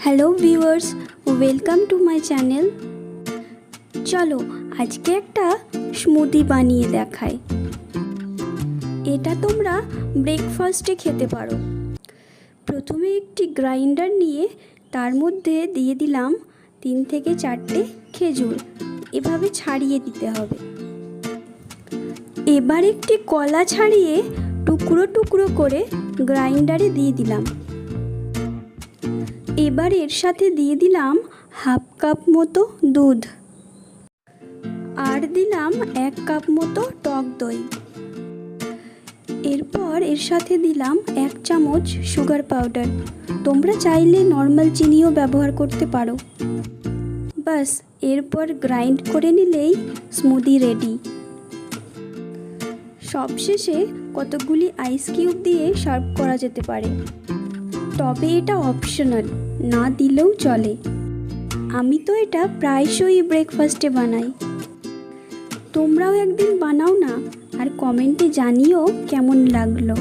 Hello viewers, welcome to my channel. চলো আজকে একটা স্মুদি বানিয়ে দেখাই। এটা তোমরা ব্রেকফাস্টে খেতে পারো। প্রথমে একটি গ্রাইন্ডার নিয়ে তার মধ্যে দিয়ে দিলাম 3 থেকে 4টে খেজুর, এভাবে ছাড়িয়ে দিতে হবে। এবার একটি কলা ছাড়িয়ে টুকরো টুকরো করে গ্রাইন্ডারে দিয়ে দিলাম। এবার এর সাথে দিয়ে দিলাম হাফ কাপ মতো দুধ আর দিলাম 1 কাপ মতো টক দই। এরপর এর সাথে দিলাম 1 চামচ সুগার পাউডার। তোমরা চাইলে নর্মাল চিনিও ব্যবহার করতে পারো। বাস এরপর গ্রাইন্ড করে নিলেই স্মুদি রেডি। সবশেষে কতগুলি আইস কিউব দিয়ে সার্ভ করা যেতে পারে, তবে এটা অপশনাল, না দিলেও চলে। আমি তো এটা প্রায়শই ব্রেকফাস্টে বানাই। তোমরাও একদিন বানাও না, আর কমেন্টে জানিও কেমন লাগলো।